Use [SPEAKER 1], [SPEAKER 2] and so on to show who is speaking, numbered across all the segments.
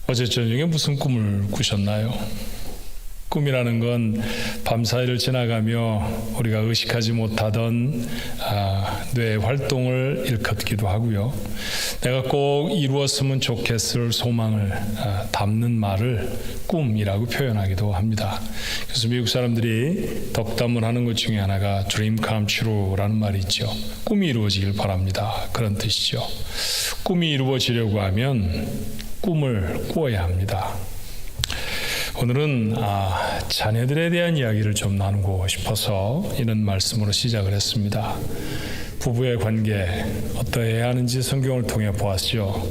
[SPEAKER 1] 어제 저녁에 무슨 꿈을 꾸셨나요? 꿈이라는 건 밤사이를 지나가며 우리가 의식하지 못하던 뇌의 활동을 일컫기도 하고요. 내가 꼭 이루었으면 좋겠을 소망을 담는 말을 꿈이라고 표현하기도 합니다. 그래서 미국 사람들이 덕담을 하는 것 중에 하나가 Dream come true라는 말이 있죠. 꿈이 이루어지길 바랍니다. 그런 뜻이죠. 꿈이 이루어지려고 하면 꿈을 꾸어야 합니다. 오늘은 자녀들에 대한 이야기를 좀 나누고 싶어서 이런 말씀으로 시작을 했습니다. 부부의 관계 어떠해야 하는지 성경을 통해 보았죠.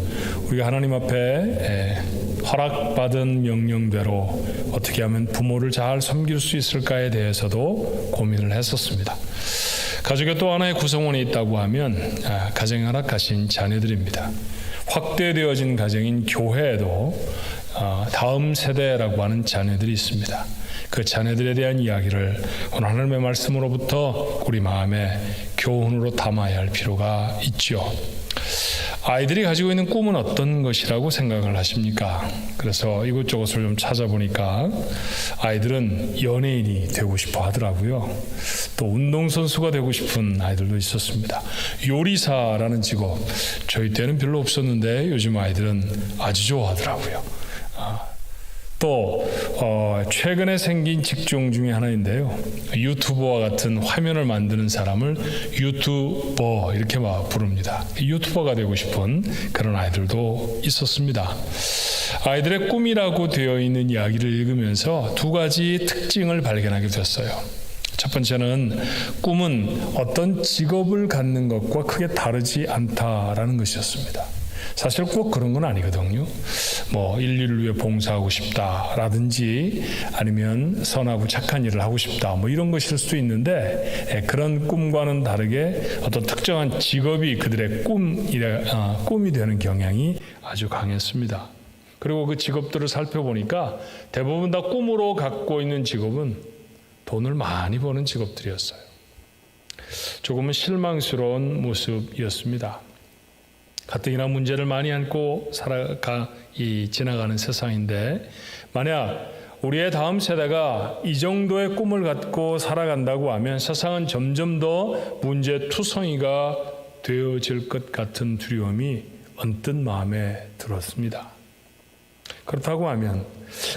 [SPEAKER 1] 우리가 하나님 앞에 허락받은 명령대로 어떻게 하면 부모를 잘 섬길 수 있을까에 대해서도 고민을 했었습니다. 가족의 또 하나의 구성원이 있다고 하면 가정에 허락하신 자녀들입니다. 확대되어진 가정인 교회에도 다음 세대라고 하는 자녀들이 있습니다. 그 자녀들에 대한 이야기를 오늘 하나님의 말씀으로부터 우리 마음에 교훈으로 담아야 할 필요가 있죠. 아이들이 가지고 있는 꿈은 어떤 것이라고 생각을 하십니까? 그래서 이것저것을 좀 찾아보니까 아이들은 연예인이 되고 싶어 하더라고요. 또 운동선수가 되고 싶은 아이들도 있었습니다. 요리사라는 직업, 저희 때는 별로 없었는데 요즘 아이들은 아주 좋아하더라고요. 또 최근에 생긴 직종 중에 하나인데요. 유튜버와 같은 화면을 만드는 사람을 유튜버 이렇게 부릅니다. 유튜버가 되고 싶은 그런 아이들도 있었습니다. 아이들의 꿈이라고 되어 있는 이야기를 읽으면서 두 가지 특징을 발견하게 됐어요. 첫 번째는 꿈은 어떤 직업을 갖는 것과 크게 다르지 않다라는 것이었습니다. 사실 꼭 그런 건 아니거든요. 인류를 위해 봉사하고 싶다라든지 아니면 선하고 착한 일을 하고 싶다 이런 것일 수도 있는데 그런 꿈과는 다르게 어떤 특정한 직업이 그들의 꿈이 되는 경향이 아주 강했습니다. 그리고 그 직업들을 살펴보니까 대부분 다 꿈으로 갖고 있는 직업은 돈을 많이 버는 직업들이었어요. 조금은 실망스러운 모습이었습니다. 가뜩이나 문제를 많이 안고 지나가는 세상인데 만약 우리의 다음 세대가 이 정도의 꿈을 갖고 살아간다고 하면 세상은 점점 더 문제투성이가 되어질 것 같은 두려움이 언뜻 마음에 들었습니다. 그렇다고 하면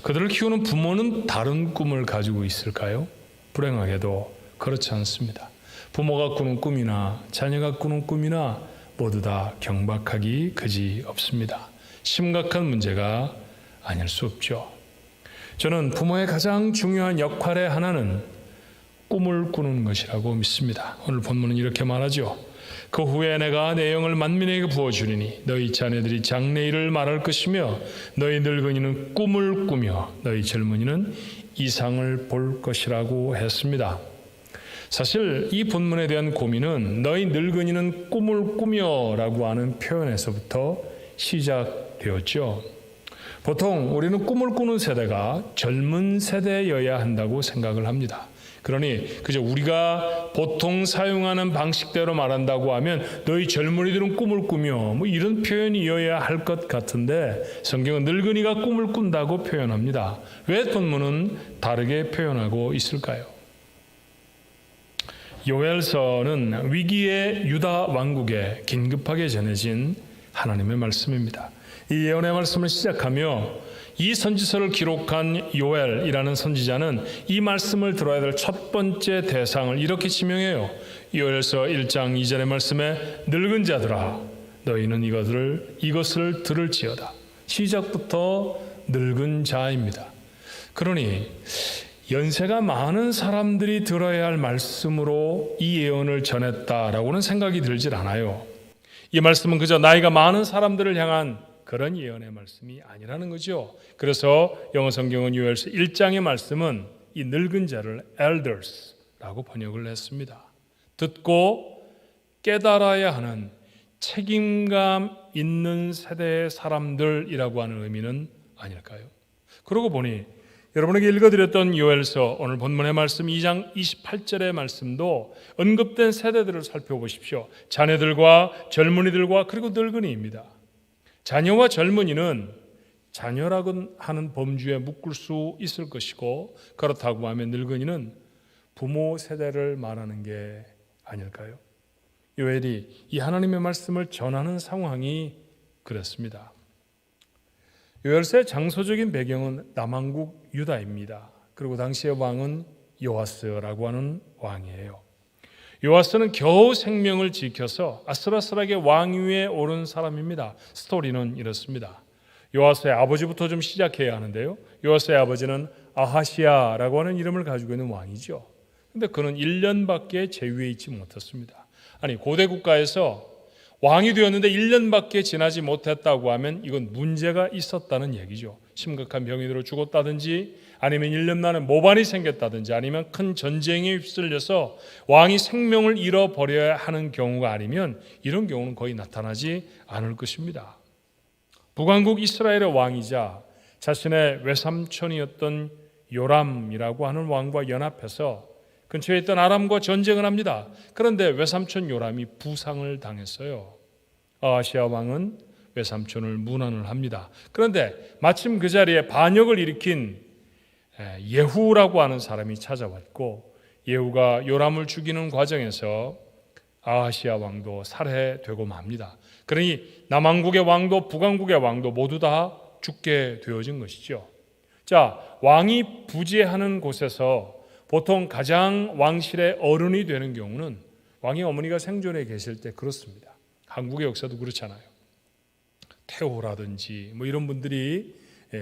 [SPEAKER 1] 그들을 키우는 부모는 다른 꿈을 가지고 있을까요? 불행하게도 그렇지 않습니다. 부모가 꾸는 꿈이나 자녀가 꾸는 꿈이나 모두 다 경박하기 그지 없습니다. 심각한 문제가 아닐 수 없죠. 저는 부모의 가장 중요한 역할의 하나는 꿈을 꾸는 것이라고 믿습니다. 오늘 본문은 이렇게 말하죠. 그 후에 내가 내 영을 만민에게 부어주리니 너희 자녀들이 장래일을 말할 것이며 너희 늙은이는 꿈을 꾸며 너희 젊은이는 이상을 볼 것이라고 했습니다. 사실 이 본문에 대한 고민은 너희 늙은이는 꿈을 꾸며 라고 하는 표현에서부터 시작되었죠. 보통 우리는 꿈을 꾸는 세대가 젊은 세대여야 한다고 생각을 합니다. 그러니 그저 우리가 보통 사용하는 방식대로 말한다고 하면 너희 젊은이들은 꿈을 꾸며 이런 표현이어야 할 것 같은데 성경은 늙은이가 꿈을 꾼다고 표현합니다. 왜 본문은 다르게 표현하고 있을까요? 요엘서는 위기의 유다 왕국에 긴급하게 전해진 하나님의 말씀입니다. 이 예언의 말씀을 시작하며 이 선지서를 기록한 요엘이라는 선지자는 이 말씀을 들어야 될 첫 번째 대상을 이렇게 지명해요. 요엘서 1장 2절의 말씀에 늙은 자들아 너희는 이것을 들을지어다. 시작부터 늙은 자입니다. 그러니 연세가 많은 사람들이 들어야 할 말씀으로 이 예언을 전했다라고는 생각이 들질 않아요. 이 말씀은 그저 나이가 많은 사람들을 향한 그런 예언의 말씀이 아니라는 거죠. 그래서 영어 성경은 요엘서 1장의 말씀은 이 늙은 자를 elders라고 번역을 했습니다. 듣고 깨달아야 하는 책임감 있는 세대의 사람들이라고 하는 의미는 아닐까요? 그러고 보니 여러분에게 읽어드렸던 요엘서 오늘 본문의 말씀 2장 28절의 말씀도 언급된 세대들을 살펴보십시오. 자녀들과 젊은이들과 그리고 늙은이입니다. 자녀와 젊은이는 자녀라고 하는 범주에 묶을 수 있을 것이고, 그렇다고 하면 늙은이는 부모 세대를 말하는 게 아닐까요? 요엘이 이 하나님의 말씀을 전하는 상황이 그렇습니다. 요엘서의 장소적인 배경은 남왕국 유다입니다. 그리고 당시의 왕은 요아스라고 하는 왕이에요. 요아스는 겨우 생명을 지켜서 아슬아슬하게 왕위에 오른 사람입니다. 스토리는 이렇습니다. 요아스의 아버지부터 좀 시작해야 하는데요. 요아스의 아버지는 아하시아라고 하는 이름을 가지고 있는 왕이죠. 그런데 그는 1년밖에 재위에 있지 못했습니다. 아니, 고대 국가에서 왕이 되었는데 1년밖에 지나지 못했다고 하면 이건 문제가 있었다는 얘기죠. 심각한 병이 들어 죽었다든지, 아니면 1년 만에 모반이 생겼다든지, 아니면 큰 전쟁에 휩쓸려서 왕이 생명을 잃어버려야 하는 경우가 아니면 이런 경우는 거의 나타나지 않을 것입니다. 북왕국 이스라엘의 왕이자 자신의 외삼촌이었던 요람이라고 하는 왕과 연합해서 근처에 있던 아람과 전쟁을 합니다. 그런데 외삼촌 요람이 부상을 당했어요. 아하시아 왕은 외삼촌을 문안을 합니다. 그런데 마침 그 자리에 반역을 일으킨 예후라고 하는 사람이 찾아왔고, 예후가 요람을 죽이는 과정에서 아하시아 왕도 살해되고 맙니다. 그러니 남왕국의 왕도 북왕국의 왕도 모두 다 죽게 되어진 것이죠. 자, 왕이 부재하는 곳에서 보통 가장 왕실의 어른이 되는 경우는 왕의 어머니가 생존해 계실 때 그렇습니다. 한국의 역사도 그렇잖아요. 태호라든지 뭐 이런 분들이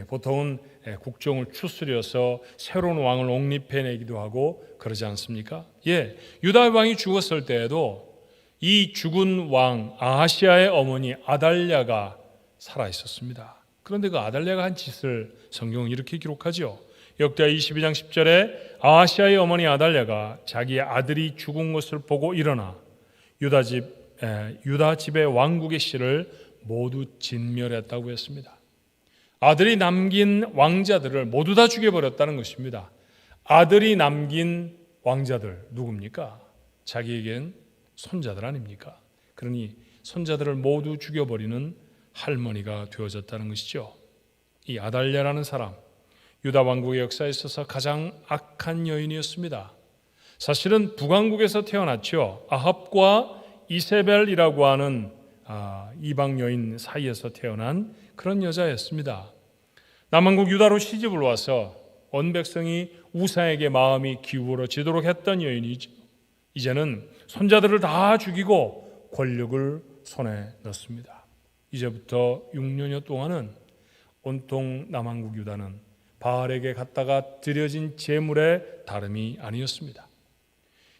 [SPEAKER 1] 보통은 국정을 추스려서 새로운 왕을 옹립해내기도 하고 그러지 않습니까? 유다 왕이 죽었을 때에도 이 죽은 왕 아하시아의 어머니 아달랴가 살아 있었습니다. 그런데 그 아달랴가 한 짓을 성경은 이렇게 기록하죠. 역대하 22장 10절에 아하시아의 어머니 아달랴가 자기 아들이 죽은 것을 보고 일어나 유다 집의 왕국의 씨를 모두 진멸했다고 했습니다. 아들이 남긴 왕자들을 모두 다 죽여버렸다는 것입니다. 아들이 남긴 왕자들 누굽니까? 자기에겐 손자들 아닙니까? 그러니 손자들을 모두 죽여버리는 할머니가 되어졌다는 것이죠. 이 아달랴라는 사람, 유다 왕국의 역사에 있어서 가장 악한 여인이었습니다. 사실은 북왕국에서 태어났죠. 아합과 이세벨이라고 하는 이방 여인 사이에서 태어난 그런 여자였습니다. 남왕국 유다로 시집을 와서 온 백성이 우상에게 마음이 기울어지도록 했던 여인이죠. 이제는 손자들을 다 죽이고 권력을 손에 넣습니다. 이제부터 6년여 동안은 온통 남왕국 유다는 바알에게 갖다가 드려진 제물의 다름이 아니었습니다.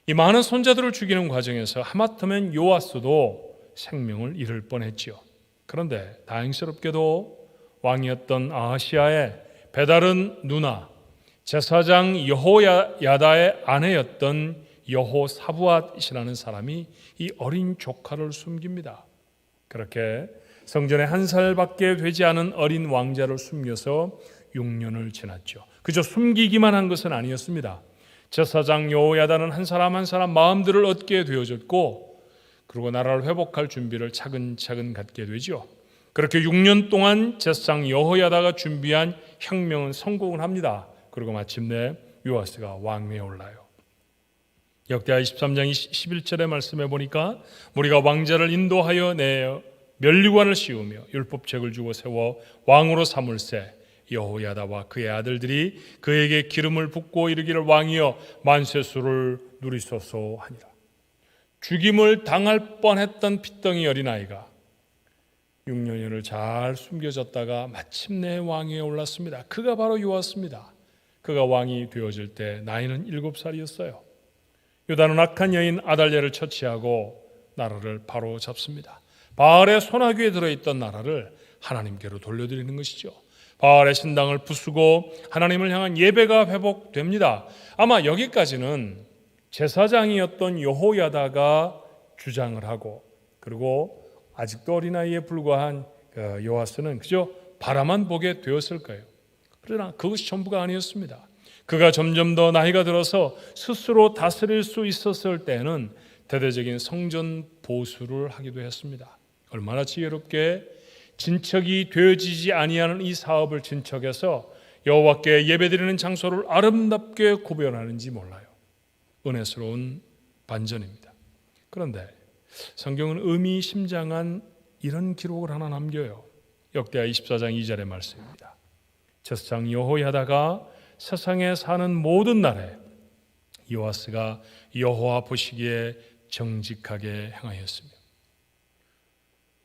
[SPEAKER 1] 이 많은 손자들을 죽이는 과정에서 하마터면 요아스도 생명을 잃을 뻔했지요. 그런데 다행스럽게도 왕이었던 아하시아의 배다른 누나, 제사장 여호야다의 아내였던 여호사부앗이라는 사람이 이 어린 조카를 숨깁니다. 그렇게 성전에 한 살밖에 되지 않은 어린 왕자를 숨겨서 6년을 지났죠. 그저 숨기기만 한 것은 아니었습니다. 제사장 여호야다는 한 사람 한 사람 마음들을 얻게 되어졌고, 그리고 나라를 회복할 준비를 차근차근 갖게 되죠. 그렇게 6년 동안 제사장 여호야다가 준비한 혁명은 성공을 합니다. 그리고 마침내 요아스가 왕위에 올라요. 역대하 23장 11절의 말씀에 보니까 우리가 왕자를 인도하여 내어 면류관을 씌우며 율법책을 주고 세워 왕으로 삼을세, 여호야다와 그의 아들들이 그에게 기름을 붓고 이르기를 왕이여 만세수를 누리소서 하니라. 죽임을 당할 뻔했던 핏덩이 어린아이가 6년여를 잘 숨겨졌다가 마침내 왕위에 올랐습니다. 그가 바로 요아스입니다. 그가 왕이 되어질 때 나이는 7살이었어요. 유다는 악한 여인 아달랴를 처치하고 나라를 바로 잡습니다. 바알의 손아귀에 들어있던 나라를 하나님께로 돌려드리는 것이죠. 바알의 신당을 부수고 하나님을 향한 예배가 회복됩니다. 아마 여기까지는 제사장이었던 여호야다가 주장을 하고, 그리고 아직도 어린아이에 불과한 요아스는 그저 바라만 보게 되었을 거예요. 그러나 그것이 전부가 아니었습니다. 그가 점점 더 나이가 들어서 스스로 다스릴 수 있었을 때는 대대적인 성전 보수를 하기도 했습니다. 얼마나 지혜롭게 진척이 되어지지 아니하는 이 사업을 진척해서 여호와께 예배드리는 장소를 아름답게 구별하는지 몰라요. 은혜스러운 반전입니다. 그런데 성경은 의미심장한 이런 기록을 하나 남겨요. 역대하 24장 2절의 말씀입니다. 제사장 여호야다가 세상에 사는 모든 날에 요아스가 여호와 보시기에 정직하게 행하였으며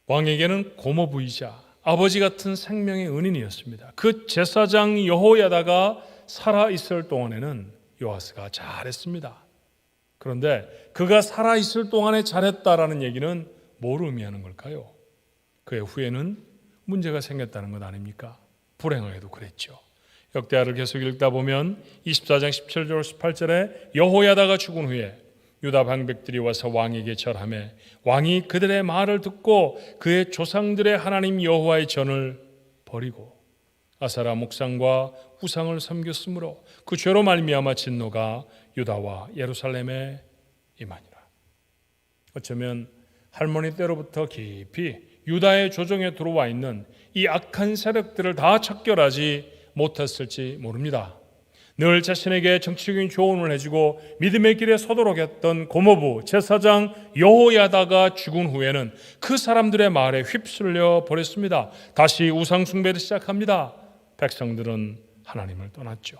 [SPEAKER 1] 왕에게는 고모부이자 아버지 같은 생명의 은인이었습니다. 그 제사장 여호야다가 살아있을 동안에는 요아스가 잘했습니다. 그런데 그가 살아있을 동안에 잘했다라는 얘기는 뭘 의미하는 걸까요? 그의 후에는 문제가 생겼다는 것 아닙니까? 불행하게도 그랬죠. 역대하를 계속 읽다 보면 24장 17절 18절에 여호야다가 죽은 후에 유다 방백들이 와서 왕에게 절하매 왕이 그들의 말을 듣고 그의 조상들의 하나님 여호와의 전을 버리고 아사라 목상과 우상을 섬겼으므로 그 죄로 말미암아 진노가 유다와 예루살렘에 임하니라. 어쩌면 할머니 때로부터 깊이 유다의 조정에 들어와 있는 이 악한 세력들을 다 척결하지 못했을지 모릅니다. 늘 자신에게 정치적인 조언을 해주고 믿음의 길에 서도록 했던 고모부 제사장 여호야다가 죽은 후에는 그 사람들의 말에 휩쓸려 버렸습니다. 다시 우상 숭배를 시작합니다. 백성들은 하나님을 떠났죠.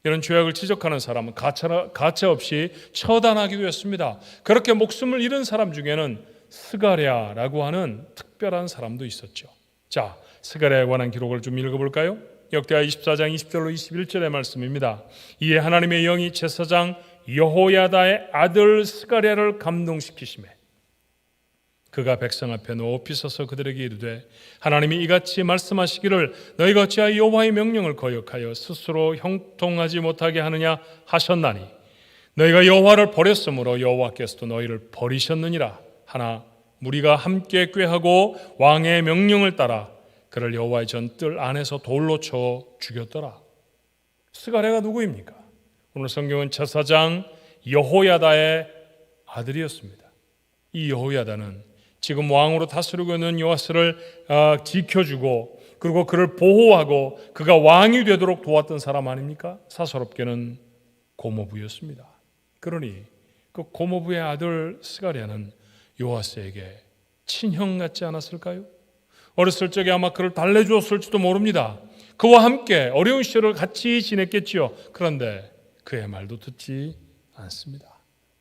[SPEAKER 1] 이런 죄악을 지적하는 사람은 가차 없이 처단하기도 했습니다. 그렇게 목숨을 잃은 사람 중에는 스가랴라고 하는 특별한 사람도 있었죠. 자, 스가랴에 관한 기록을 좀 읽어볼까요? 역대하 24장 20절로 21절의 말씀입니다. 이에 하나님의 영이 제사장 여호야다의 아들 스가랴를 감동시키시매 그가 백성 앞에 높이 서서 그들에게 이르되 하나님이 이같이 말씀하시기를 너희가 어찌하여 여호와의 명령을 거역하여 스스로 형통하지 못하게 하느냐 하셨나니 너희가 여호와를 버렸으므로 여호와께서도 너희를 버리셨느니라. 하나 무리가 함께 꾀하고 왕의 명령을 따라 그를 여호와의 전 뜰 안에서 돌로 쳐 죽였더라. 스가랴가 누구입니까? 오늘 성경은 제사장 여호야다의 아들이었습니다. 이 여호야다는 지금 왕으로 다스리고 있는 요아스를 지켜주고 그리고 그를 보호하고 그가 왕이 되도록 도왔던 사람 아닙니까? 사사롭게는 고모부였습니다. 그러니 그 고모부의 아들 스가랴는 요아스에게 친형 같지 않았을까요? 어렸을 적에 아마 그를 달래주었을지도 모릅니다. 그와 함께 어려운 시절을 같이 지냈겠지요. 그런데 그의 말도 듣지 않습니다.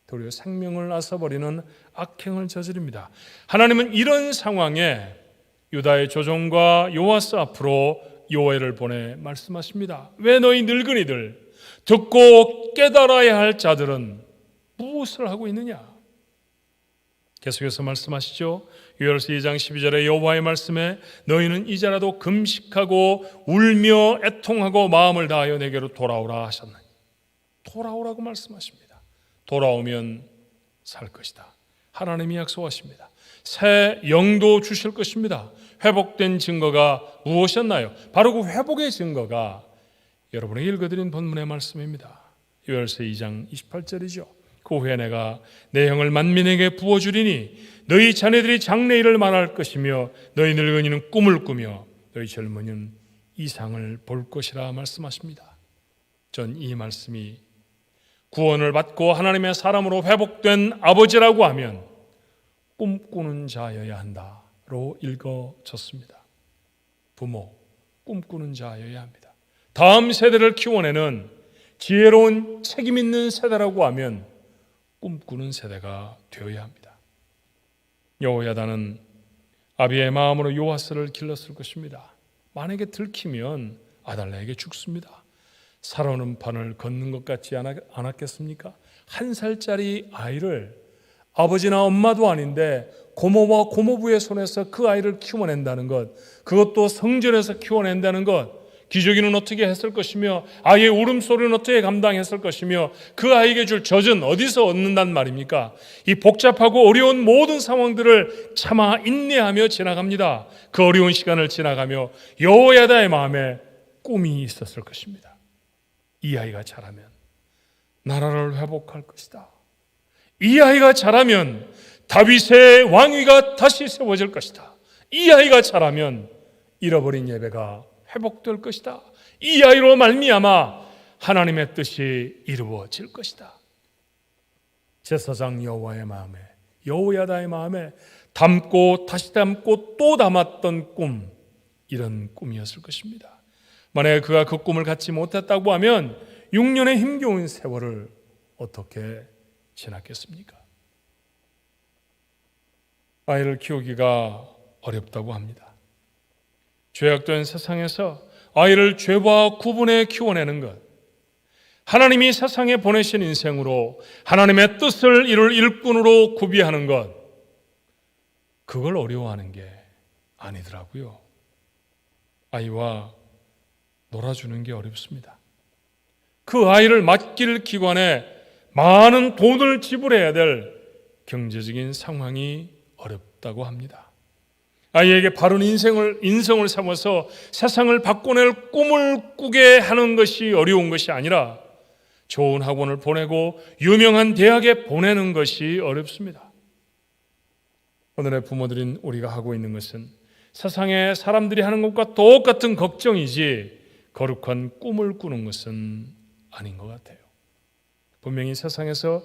[SPEAKER 1] 도리어 생명을 앗아버리는 악행을 저지릅니다. 하나님은 이런 상황에 유다의 조정과 요아스 앞으로 요엘을 보내 말씀하십니다. 왜 너희 늙은이들 듣고 깨달아야 할 자들은 무엇을 하고 있느냐? 계속해서 말씀하시죠. 요엘서 2장 12절에 여호와의 말씀에 너희는 이제라도 금식하고 울며 애통하고 마음을 다하여 내게로 돌아오라 하셨나니 돌아오라고 말씀하십니다. 돌아오면 살 것이다. 하나님이 약속하십니다. 새 영도 주실 것입니다. 회복된 증거가 무엇이었나요? 바로 그 회복의 증거가 여러분에게 읽어드린 본문의 말씀입니다. 요엘서 2장 28절이죠. 그 후에 내가 내 영을 만민에게 부어주리니 너희 자네들이 장래일을 말할 것이며 너희 늙은이는 꿈을 꾸며 너희 젊은이는 이상을 볼 것이라 말씀하십니다. 전 이 말씀이 구원을 받고 하나님의 사람으로 회복된 아버지라고 하면 꿈꾸는 자여야 한다로 읽어졌습니다. 부모, 꿈꾸는 자여야 합니다. 다음 세대를 키워내는 지혜로운 책임 있는 세대라고 하면 꿈꾸는 세대가 되어야 합니다. 여호야다는 아비의 마음으로 요아스를 길렀을 것입니다. 만약에 들키면 아달랴에게 죽습니다. 살아오는 판을 걷는 것 같지 않았겠습니까? 1살짜리 아이를 아버지나 엄마도 아닌데 고모와 고모부의 손에서 그 아이를 키워낸다는 것, 그것도 성전에서 키워낸다는 것, 기저귀는 어떻게 했을 것이며 아이의 울음소리는 어떻게 감당했을 것이며 그 아이에게 줄 젖은 어디서 얻는단 말입니까? 이 복잡하고 어려운 모든 상황들을 참아 인내하며 지나갑니다. 그 어려운 시간을 지나가며 여호야다의 마음에 꿈이 있었을 것입니다. 이 아이가 자라면 나라를 회복할 것이다. 이 아이가 자라면 다윗의 왕위가 다시 세워질 것이다. 이 아이가 자라면 잃어버린 예배가 회복될 것이다. 이 아이로 말미암아 하나님의 뜻이 이루어질 것이다. 제사장 여호와의 마음에, 여호야다의 마음에 담고 다시 담고 또 담았던 꿈, 이런 꿈이었을 것입니다. 만약에 그가 그 꿈을 갖지 못했다고 하면 6년의 힘겨운 세월을 어떻게 지났겠습니까? 아이를 키우기가 어렵다고 합니다. 죄악된 세상에서 아이를 죄와 구분해 키워내는 것, 하나님이 세상에 보내신 인생으로 하나님의 뜻을 이룰 일꾼으로 구비하는 것, 그걸 어려워하는 게 아니더라고요. 아이와 놀아주는 게 어렵습니다. 그 아이를 맡길 기관에 많은 돈을 지불해야 될 경제적인 상황이 어렵다고 합니다. 아이에게 바른 인성을 삼아서 세상을 바꿔낼 꿈을 꾸게 하는 것이 어려운 것이 아니라 좋은 학원을 보내고 유명한 대학에 보내는 것이 어렵습니다. 오늘의 부모들인 우리가 하고 있는 것은 세상에 사람들이 하는 것과 똑같은 걱정이지 거룩한 꿈을 꾸는 것은 아닌 것 같아요. 분명히 세상에서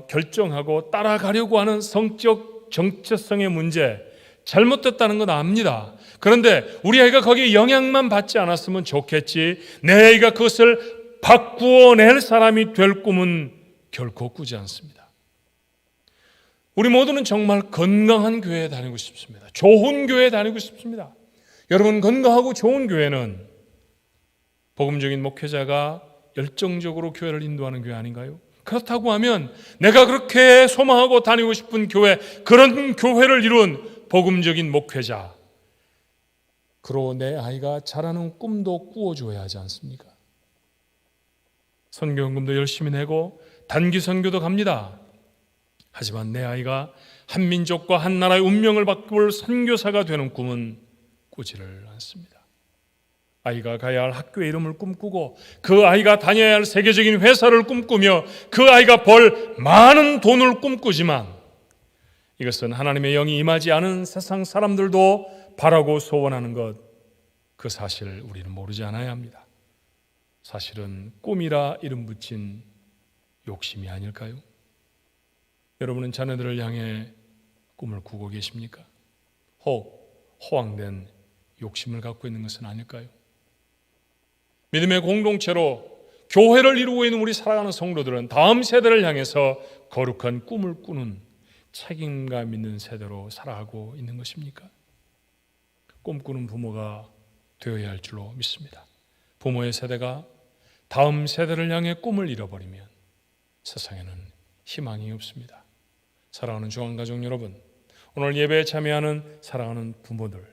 [SPEAKER 1] 결정하고 따라가려고 하는 성적 정체성의 문제, 잘못됐다는 건 압니다. 그런데 우리 아이가 거기에 영향만 받지 않았으면 좋겠지, 내 아이가 그것을 바꾸어낼 사람이 될 꿈은 결코 꾸지 않습니다. 우리 모두는 정말 건강한 교회에 다니고 싶습니다. 좋은 교회에 다니고 싶습니다. 여러분, 건강하고 좋은 교회는 복음적인 목회자가 열정적으로 교회를 인도하는 교회 아닌가요? 그렇다고 하면 내가 그렇게 소망하고 다니고 싶은 교회, 그런 교회를 이룬 복음적인 목회자, 그로 내 아이가 자라는 꿈도 꾸어줘야 하지 않습니까? 선교연금도 열심히 내고 단기 선교도 갑니다. 하지만 내 아이가 한 민족과 한 나라의 운명을 바꿀 선교사가 되는 꿈은 꾸지를 않습니다. 아이가 가야 할 학교의 이름을 꿈꾸고 그 아이가 다녀야 할 세계적인 회사를 꿈꾸며 그 아이가 벌 많은 돈을 꿈꾸지만 이것은 하나님의 영이 임하지 않은 세상 사람들도 바라고 소원하는 것, 그 사실을 우리는 모르지 않아야 합니다. 사실은 꿈이라 이름 붙인 욕심이 아닐까요? 여러분은 자녀들을 향해 꿈을 꾸고 계십니까? 혹 허황된 욕심을 갖고 있는 것은 아닐까요? 믿음의 공동체로 교회를 이루고 있는 우리 사랑하는 성도들은 다음 세대를 향해서 거룩한 꿈을 꾸는 책임감 있는 세대로 살아가고 있는 것입니까? 꿈꾸는 부모가 되어야 할 줄로 믿습니다. 부모의 세대가 다음 세대를 향해 꿈을 잃어버리면 세상에는 희망이 없습니다. 사랑하는 중앙가족 여러분, 오늘 예배에 참여하는 사랑하는 부모들,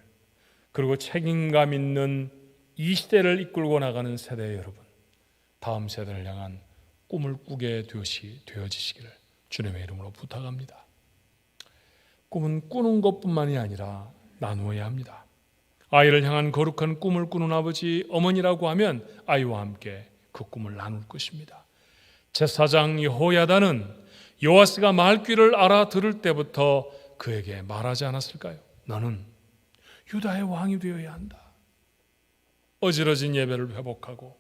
[SPEAKER 1] 그리고 책임감 있는 이 시대를 이끌고 나가는 세대의 여러분, 다음 세대를 향한 꿈을 꾸게 되어지시기를 주님의 이름으로 부탁합니다. 꿈은 꾸는 것뿐만이 아니라 나누어야 합니다. 아이를 향한 거룩한 꿈을 꾸는 아버지, 어머니라고 하면 아이와 함께 그 꿈을 나눌 것입니다. 제사장 여호야다는 요아스가 말귀를 알아들을 때부터 그에게 말하지 않았을까요? 너는 유다의 왕이 되어야 한다. 어지러진 예배를 회복하고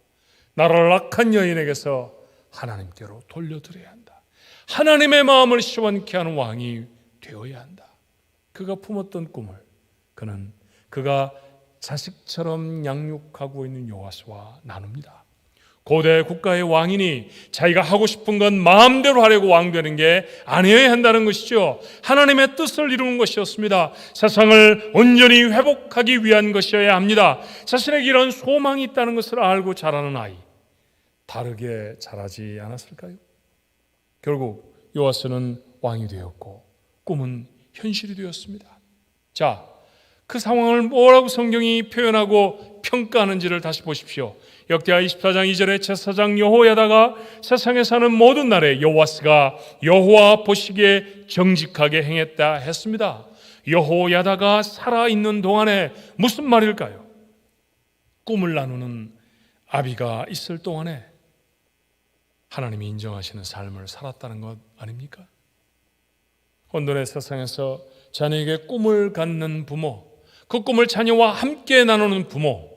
[SPEAKER 1] 나라를 악한 여인에게서 하나님께로 돌려드려야 한다. 하나님의 마음을 시원케 하는 왕이 되어야 한다. 그가 품었던 꿈을 그가 자식처럼 양육하고 있는 요아스와 나눕니다. 고대 국가의 왕이니 자기가 하고 싶은 건 마음대로 하려고 왕되는 게 아니어야 한다는 것이죠. 하나님의 뜻을 이루는 것이었습니다. 세상을 온전히 회복하기 위한 것이어야 합니다. 자신에게 이런 소망이 있다는 것을 알고 자라는 아이, 다르게 자라지 않았을까요? 결국 요아스는 왕이 되었고 꿈은 현실이 되었습니다. 자, 그 상황을 뭐라고 성경이 표현하고 평가하는지를 다시 보십시오. 역대하 24장 2절에 제사장 여호야다가 세상에 사는 모든 날에 요아스가 여호와 보시기에 정직하게 행했다 했습니다. 여호야다가 살아있는 동안에 무슨 말일까요? 꿈을 나누는 아비가 있을 동안에 하나님이 인정하시는 삶을 살았다는 것 아닙니까? 혼돈의 세상에서 자녀에게 꿈을 갖는 부모, 그 꿈을 자녀와 함께 나누는 부모,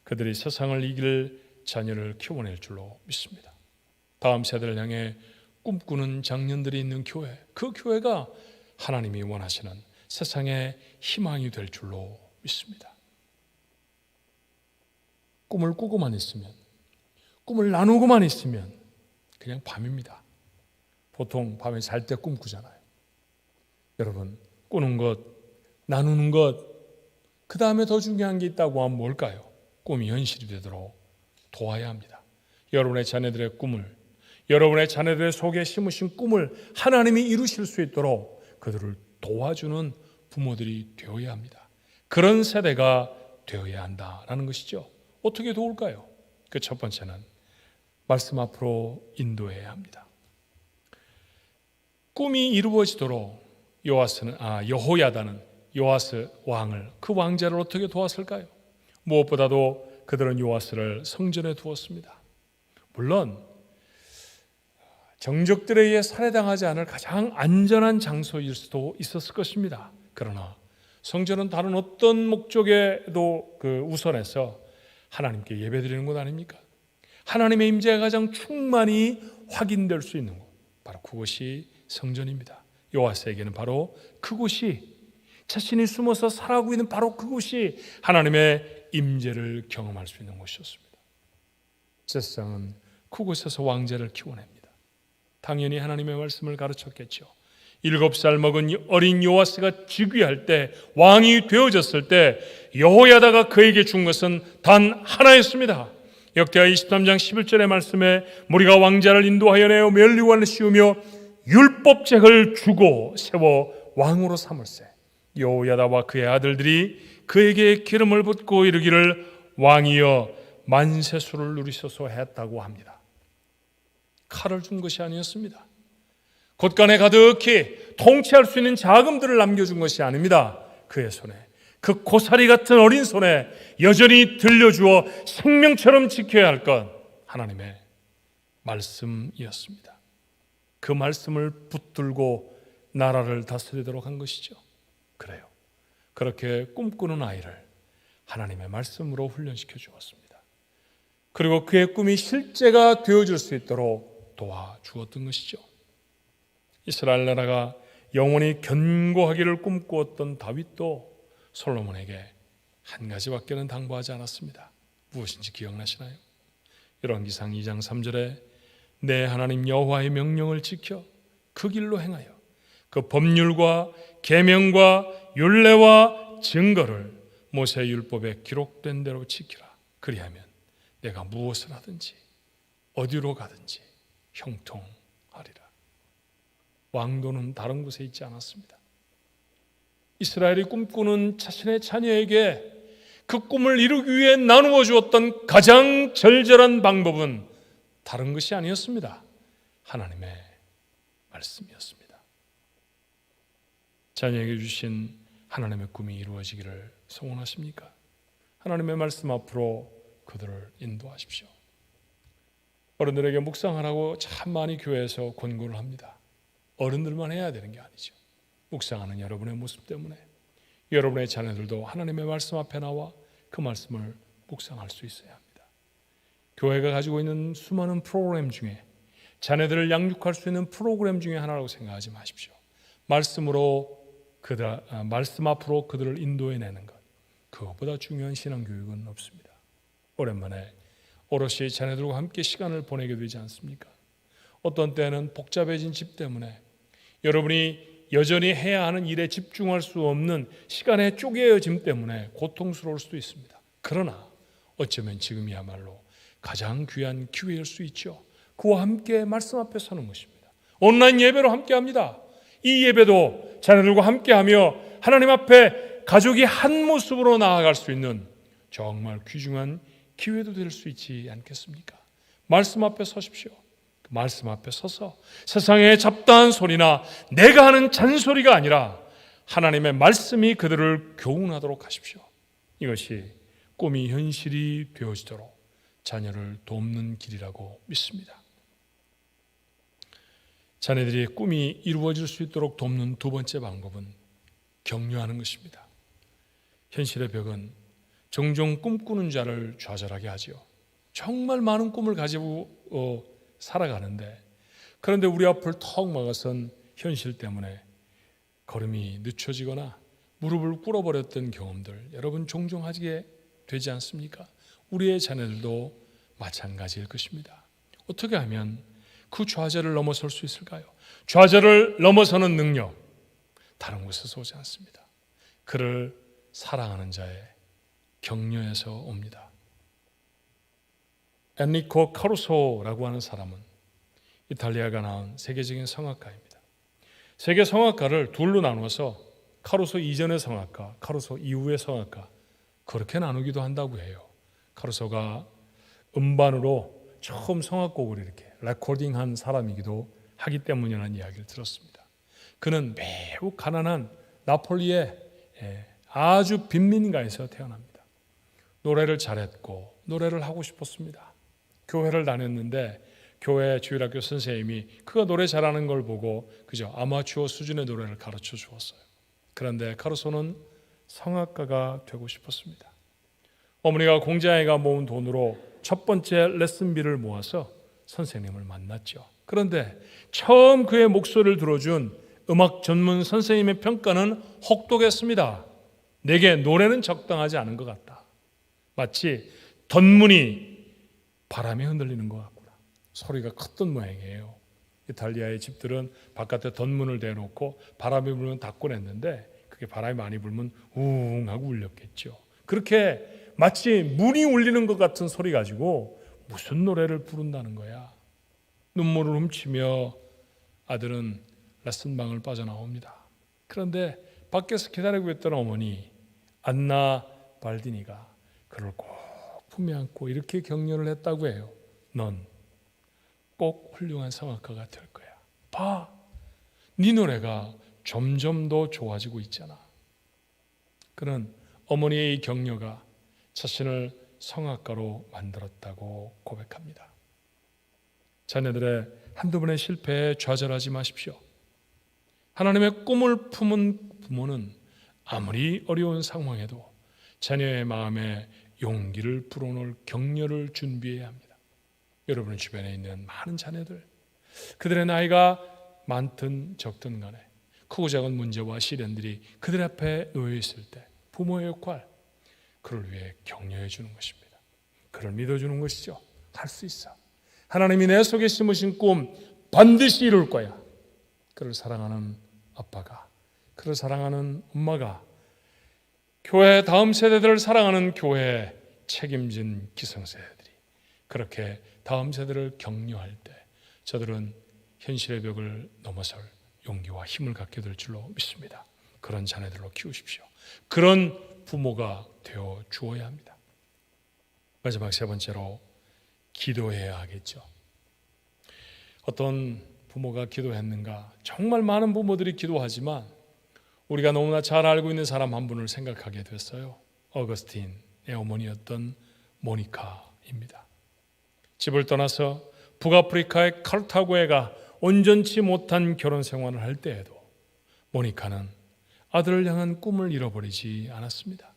[SPEAKER 1] 그들이 세상을 이길 자녀를 키워낼 줄로 믿습니다. 다음 세대를 향해 꿈꾸는 장년들이 있는 교회, 그 교회가 하나님이 원하시는 세상의 희망이 될 줄로 믿습니다. 꿈을 꾸고만 있으면, 꿈을 나누고만 있으면 그냥 밤입니다. 보통 밤에 잘 때 꿈꾸잖아요. 여러분, 꾸는 것, 나누는 것, 그 다음에 더 중요한 게 있다고 하면 뭘까요? 꿈이 현실이 되도록 도와야 합니다. 여러분의 자녀들의 꿈을, 여러분의 자녀들의 속에 심으신 꿈을 하나님이 이루실 수 있도록 그들을 도와주는 부모들이 되어야 합니다. 그런 세대가 되어야 한다라는 것이죠. 어떻게 도울까요? 그 첫 번째는 말씀 앞으로 인도해야 합니다. 꿈이 이루어지도록 여호야다는 요아스 왕을, 그 왕자를 어떻게 도왔을까요? 무엇보다도 그들은 요아스를 성전에 두었습니다. 물론 정적들에 의해 살해당하지 않을 가장 안전한 장소일 수도 있었을 것입니다. 그러나 성전은 다른 어떤 목적에도 우선해서 하나님께 예배드리는 곳 아닙니까? 하나님의 임재가 가장 충만히 확인될 수 있는 곳, 바로 그곳이 성전입니다. 요아스에게는 바로 그곳이, 자신이 숨어서 살아가고 있는 바로 그곳이 하나님의 임재를 경험할 수 있는 곳이었습니다. 제사장은 그곳에서 왕자를 키워냅니다. 당연히 하나님의 말씀을 가르쳤겠죠. 7살 먹은 어린 요아스가 즉위할 때, 왕이 되어졌을 때 여호야다가 그에게 준 것은 단 하나였습니다. 역대하 23장 11절의 말씀에 무리가 왕자를 인도하여 내어 면류관을 씌우며 율법책을 주고 세워 왕으로 삼을세. 여호야다와 그의 아들들이 그에게 기름을 붓고 이르기를 왕이여 만세수를 누리소서 했다고 합니다. 칼을 준 것이 아니었습니다. 곳간에 가득히 통치할 수 있는 자금들을 남겨준 것이 아닙니다. 그의 손에, 그 고사리 같은 어린 손에 여전히 들려주어 생명처럼 지켜야 할 것, 하나님의 말씀이었습니다. 그 말씀을 붙들고 나라를 다스리도록 한 것이죠. 그래요. 그렇게 꿈꾸는 아이를 하나님의 말씀으로 훈련시켜 주었습니다. 그리고 그의 꿈이 실제가 되어줄 수 있도록 도와주었던 것이죠. 이스라엘 나라가 영원히 견고하기를 꿈꾸었던 다윗도 솔로몬에게 한 가지밖에는 당부하지 않았습니다. 무엇인지 기억나시나요? 열왕기상 2장 3절에 내 하나님 여호와의 명령을 지켜 그 길로 행하여 그 법률과 계명과 율례와 증거를 모세 율법에 기록된 대로 지키라. 그리하면 내가 무엇을 하든지 어디로 가든지 형통하리라. 왕도는 다른 곳에 있지 않았습니다. 이스라엘이 꿈꾸는 자신의 자녀에게 그 꿈을 이루기 위해 나누어 주었던 가장 절절한 방법은 다른 것이 아니었습니다. 하나님의 말씀이었습니다. 자녀에게 주신 하나님의 꿈이 이루어지기를 소원하십니까? 하나님의 말씀 앞으로 그들을 인도하십시오. 어른들에게 묵상하라고 참 많이 교회에서 권고를 합니다. 어른들만 해야 되는 게 아니죠. 묵상하는 여러분의 모습 때문에 여러분의 자녀들도 하나님의 말씀 앞에 나와 그 말씀을 묵상할 수 있어야 합니다. 교회가 가지고 있는 수많은 프로그램 중에 자녀들을 양육할 수 있는 프로그램 중에 하나라고 생각하지 마십시오. 말씀 앞으로 그들을 인도해내는 것, 그것보다 중요한 신앙교육은 없습니다. 오랜만에 오롯이 자녀들과 함께 시간을 보내게 되지 않습니까? 어떤 때는 복잡해진 집 때문에 여러분이 여전히 해야 하는 일에 집중할 수 없는 시간의 쪼개어짐 때문에 고통스러울 수도 있습니다. 그러나 어쩌면 지금이야말로 가장 귀한 기회일 수 있죠. 그와 함께 말씀 앞에 서는 것입니다. 온라인 예배로 함께 합니다. 이 예배도 자녀들과 함께하며 하나님 앞에 가족이 한 모습으로 나아갈 수 있는 정말 귀중한 기회도 될 수 있지 않겠습니까? 말씀 앞에 서십시오. 말씀 앞에 서서 세상의 잡다한 소리나 내가 하는 잔소리가 아니라 하나님의 말씀이 그들을 교훈하도록 하십시오. 이것이 꿈이 현실이 되어지도록 자녀를 돕는 길이라고 믿습니다. 자녀들이 꿈이 이루어질 수 있도록 돕는 두 번째 방법은 격려하는 것입니다. 현실의 벽은 종종 꿈꾸는 자를 좌절하게 하지요. 정말 많은 꿈을 가지고 살아가는데, 그런데 우리 앞을 턱 막아선 현실 때문에 걸음이 늦춰지거나 무릎을 꿇어버렸던 경험들 여러분 종종 하게 되지 않습니까? 우리의 자녀들도 마찬가지일 것입니다. 어떻게 하면 그 좌절을 넘어설 수 있을까요? 좌절을 넘어서는 능력, 다른 곳에서 오지 않습니다. 그를 사랑하는 자의 격려에서 옵니다. 엔리코 카루소라고 하는 사람은 이탈리아가 낳은 세계적인 성악가입니다. 세계 성악가를 둘로 나누어서 카루소 이전의 성악가, 카루소 이후의 성악가, 그렇게 나누기도 한다고 해요. 카루소가 음반으로 처음 성악곡을 이렇게 레코딩한 사람이기도 하기 때문이라는 이야기를 들었습니다. 그는 매우 가난한 나폴리의 아주 빈민가에서 태어납니다. 노래를 잘했고 노래를 하고 싶었습니다. 교회를 다녔는데 교회 주일학교 선생님이 그가 노래 잘하는 걸 보고 그저 아마추어 수준의 노래를 가르쳐 주었어요. 그런데 카루소는 성악가가 되고 싶었습니다. 어머니가 공장에가 모은 돈으로 첫 번째 레슨비를 모아서 선생님을 만났죠. 그런데 처음 그의 목소리를 들어준 음악 전문 선생님의 평가는 혹독했습니다. 내게 노래는 적당하지 않은 것 같다. 마치 덧문이 바람에 흔들리는 것 같구나. 소리가 컸던 모양이에요. 이탈리아의 집들은 바깥에 덧문을 대놓고 바람이 불면 닫곤 했는데 그게 바람이 많이 불면 우웅 하고 울렸겠죠. 그렇게 마치 문이 울리는 것 같은 소리 가지고 무슨 노래를 부른다는 거야. 눈물을 훔치며 아들은 레슨방을 빠져나옵니다. 그런데 밖에서 기다리고 있던 어머니 안나 발디니가 그를 꼭 품에 안고 이렇게 격려를 했다고 해요. 넌 꼭 훌륭한 성악가가 될 거야. 봐, 네 노래가 점점 더 좋아지고 있잖아. 그는 어머니의 이 격려가 자신을 성악가로 만들었다고 고백합니다. 자녀들의 한두 번의 실패에 좌절하지 마십시오. 하나님의 꿈을 품은 부모는 아무리 어려운 상황에도 자녀의 마음에 용기를 불어넣을 격려를 준비해야 합니다. 여러분 주변에 있는 많은 자녀들, 그들의 나이가 많든 적든 간에 크고 작은 문제와 시련들이 그들 앞에 놓여 있을 때 부모의 역할, 그를 위해 격려해 주는 것입니다. 그를 믿어주는 것이죠. 할 수 있어. 하나님이 내 속에 심으신 꿈 반드시 이룰 거야. 그를 사랑하는 아빠가, 그를 사랑하는 엄마가, 교회 다음 세대들을 사랑하는 교회에 책임진 기성세대들이 그렇게 다음 세대를 격려할 때 저들은 현실의 벽을 넘어설 용기와 힘을 갖게 될 줄로 믿습니다. 그런 자녀들로 키우십시오. 그런 부모가 되어 주어야 합니다. 마지막 세 번째로 기도해야 하겠죠. 어떤 부모가 기도했는가? 정말 많은 부모들이 기도하지만 우리가 너무나 잘 알고 있는 사람 한 분을 생각하게 됐어요. 어거스틴의 어머니였던 모니카입니다. 집을 떠나서 북아프리카의 카르타고에 가 온전치 못한 결혼 생활을 할 때에도 모니카는 아들을 향한 꿈을 잃어버리지 않았습니다.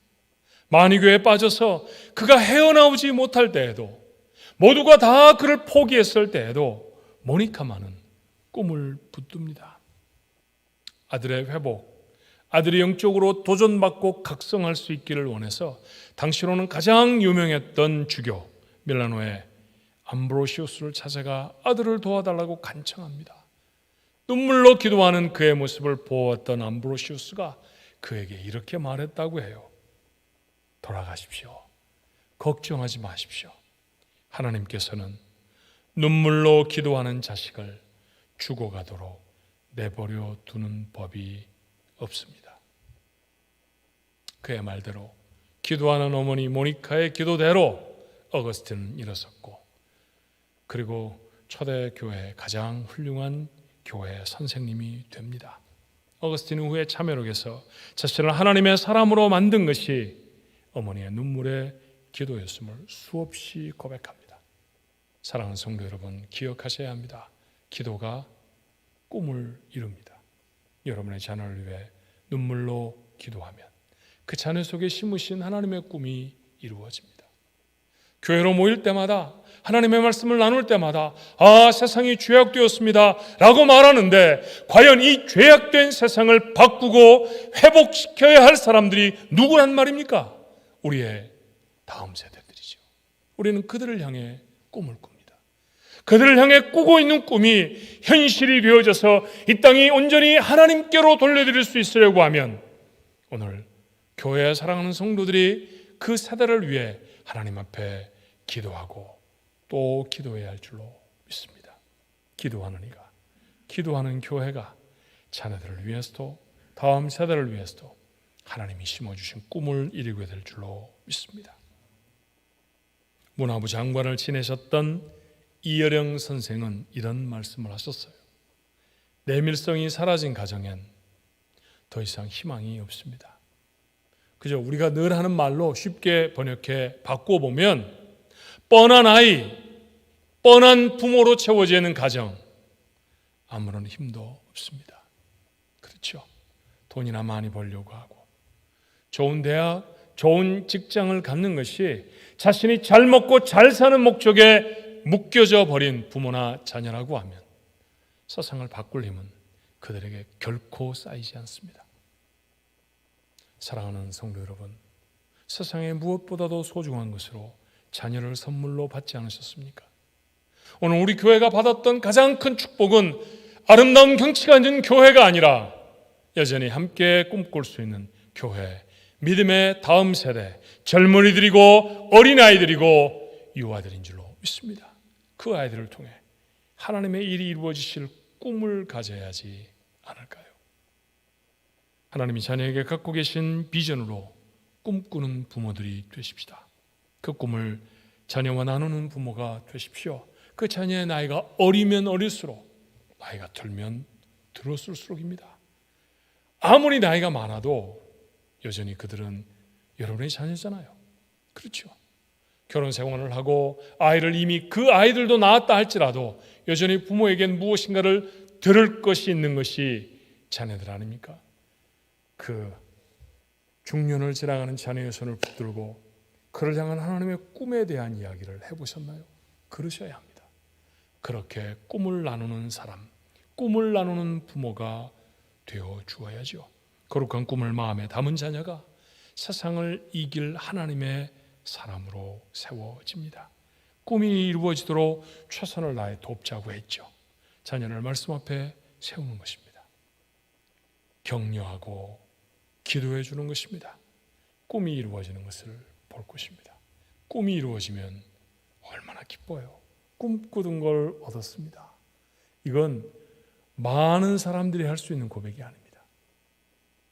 [SPEAKER 1] 만이교에 빠져서 그가 헤어나오지 못할 때에도, 모두가 다 그를 포기했을 때에도 모니카만은 꿈을 붙듭니다. 아들의 회복, 아들이 영적으로 도전받고 각성할 수 있기를 원해서 당시로는 가장 유명했던 주교 밀라노의 암브로시우스를 찾아가 아들을 도와달라고 간청합니다. 눈물로 기도하는 그의 모습을 보았던 암브로시우스가 그에게 이렇게 말했다고 해요. 돌아가십시오. 걱정하지 마십시오. 하나님께서는 눈물로 기도하는 자식을 죽어가도록 내버려 두는 법이 없습니다. 그의 말대로 기도하는 어머니 모니카의 기도대로 어거스틴은 일어섰고, 그리고 초대교회의 가장 훌륭한 교회 선생님이 됩니다. 어거스틴 후에 참여록에서 자신을 하나님의 사람으로 만든 것이 어머니의 눈물의 기도였음을 수없이 고백합니다. 사랑하는 성도 여러분, 기억하셔야 합니다. 기도가 꿈을 이룹니다. 여러분의 자녀를 위해 눈물로 기도하면 그 자녀 속에 심으신 하나님의 꿈이 이루어집니다. 교회로 모일 때마다, 하나님의 말씀을 나눌 때마다 세상이 죄악되었습니다 라고 말하는데, 과연 이 죄악된 세상을 바꾸고 회복시켜야 할 사람들이 누구란 말입니까? 우리의 다음 세대들이죠. 우리는 그들을 향해 꿈을 꿉니다. 그들을 향해 꾸고 있는 꿈이 현실이 되어져서 이 땅이 온전히 하나님께로 돌려드릴 수 있으려고 하면, 오늘 교회에 사랑하는 성도들이 그 세대를 위해 하나님 앞에 기도하고 또 기도해야 할 줄로 믿습니다. 기도하는 이가, 기도하는 교회가 자녀들을 위해서도 다음 세대를 위해서도 하나님이 심어주신 꿈을 이루게 될 줄로 믿습니다. 문화부 장관을 지내셨던 이여령 선생은 이런 말씀을 하셨어요. 내밀성이 사라진 가정엔 더 이상 희망이 없습니다. 그죠? 우리가 늘 하는 말로 쉽게 번역해 바꿔보면, 뻔한 아이, 뻔한 부모로 채워지는 가정, 아무런 힘도 없습니다. 그렇죠? 돈이나 많이 벌려고 하고 좋은 대학, 좋은 직장을 갖는 것이 자신이 잘 먹고 잘 사는 목적에 묶여져 버린 부모나 자녀라고 하면 세상을 바꿀 힘은 그들에게 결코 쌓이지 않습니다. 사랑하는 성도 여러분, 세상에 무엇보다도 소중한 것으로 자녀를 선물로 받지 않으셨습니까? 오늘 우리 교회가 받았던 가장 큰 축복은 아름다운 경치가 있는 교회가 아니라 여전히 함께 꿈꿀 수 있는 교회, 믿음의 다음 세대, 젊은이들이고 어린아이들이고 유아들인 줄로 믿습니다. 그 아이들을 통해 하나님의 일이 이루어지실 꿈을 가져야지 않을까요? 하나님이 자녀에게 갖고 계신 비전으로 꿈꾸는 부모들이 되십시다. 그 꿈을 자녀와 나누는 부모가 되십시오. 그 자녀의 나이가 어리면 어릴수록, 나이가 들면 들었을수록입니다. 아무리 나이가 많아도 여전히 그들은 여러분의 자녀잖아요. 그렇죠? 결혼 생활을 하고 아이를 이미 그 아이들도 낳았다 할지라도 여전히 부모에겐 무엇인가를 들을 것이 있는 것이 자녀들 아닙니까? 그 중년을 지나가는 자녀의 손을 붙들고 그를 향한 하나님의 꿈에 대한 이야기를 해보셨나요? 그러셔야 합니다. 그렇게 꿈을 나누는 사람, 꿈을 나누는 부모가 되어 주어야죠. 거룩한 꿈을 마음에 담은 자녀가 세상을 이길 하나님의 사람으로 세워집니다. 꿈이 이루어지도록 최선을 다해 돕자고 했죠. 자녀를 말씀 앞에 세우는 것입니다. 격려하고 기도해 주는 것입니다. 꿈이 이루어지는 것을 볼 것입니다. 꿈이 이루어지면 얼마나 기뻐요. 꿈꾸던 걸 얻었습니다. 이건 많은 사람들이 할 수 있는 고백이 아닙니다.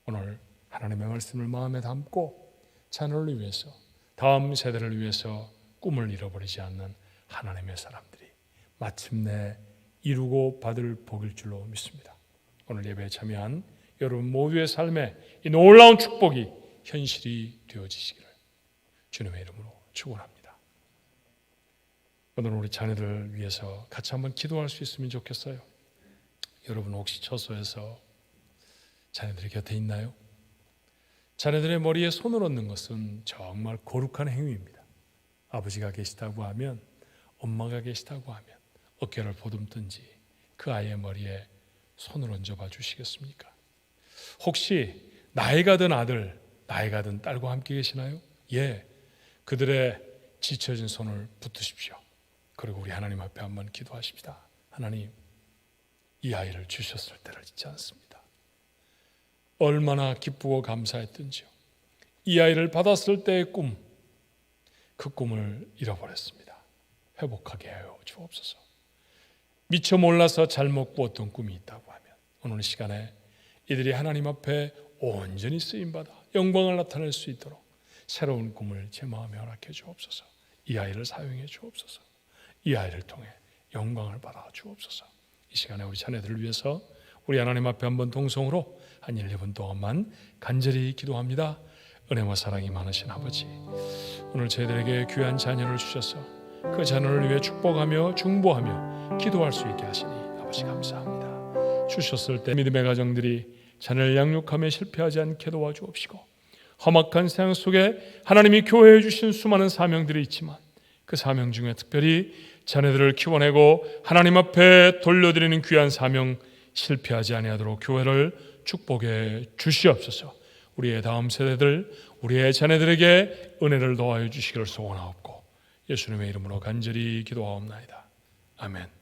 [SPEAKER 1] 오늘 하나님의 말씀을 마음에 담고 자녀를 위해서, 다음 세대를 위해서 꿈을 잃어버리지 않는 하나님의 사람들이 마침내 이루고 받을 복일 줄로 믿습니다. 오늘 예배에 참여한 여러분 모두의 삶에 이 놀라운 축복이 현실이 되어지시기를 주님의 이름으로 축원합니다. 오늘 우리 자녀들을 위해서 같이 한번 기도할 수 있으면 좋겠어요. 여러분 혹시 처소에서 자녀들이 곁에 있나요? 자녀들의 머리에 손을 얹는 것은 정말 거룩한 행위입니다. 아버지가 계시다고 하면, 엄마가 계시다고 하면 어깨를 보듬든지 그 아이의 머리에 손을 얹어봐 주시겠습니까? 혹시 나이가 든 아들, 나이가 든 딸과 함께 계시나요? 예, 그들의 지쳐진 손을 붙드십시오. 그리고 우리 하나님 앞에 한번 기도하십시다. 하나님, 이 아이를 주셨을 때를 잊지 않습니다. 얼마나 기쁘고 감사했던지요. 이 아이를 받았을 때의 꿈, 그 꿈을 잃어버렸습니다. 회복하게 하여 주옵소서. 미처 몰라서 잘못 꾸었던 꿈이 있다고 하면 오늘 이 시간에 이들이 하나님 앞에 온전히 쓰임받아 영광을 나타낼 수 있도록 새로운 꿈을 제 마음에 허락해 주옵소서. 이 아이를 사용해 주옵소서. 이 아이를 통해 영광을 받아 주옵소서. 이 시간에 우리 자녀들을 위해서 우리 하나님 앞에 한번 동성으로 한 1, 2분 동안만 간절히 기도합니다. 은혜와 사랑이 많으신 아버지, 오늘 저희들에게 귀한 자녀를 주셔서 그 자녀를 위해 축복하며 중보하며 기도할 수 있게 하시니 아버지 감사합니다. 주셨을 때 믿음의 가정들이 자녀를 양육함에 실패하지 않게 도와주옵시고, 험악한 세상 속에 하나님이 교회에 주신 수많은 사명들이 있지만 그 사명 중에 특별히 자녀들을 키워내고 하나님 앞에 돌려드리는 귀한 사명 실패하지 아니하도록 교회를 축복해 주시옵소서. 우리의 다음 세대들, 우리의 자녀들에게 은혜를 더하여 주시기를 소원하옵고 예수님의 이름으로 간절히 기도하옵나이다. 아멘.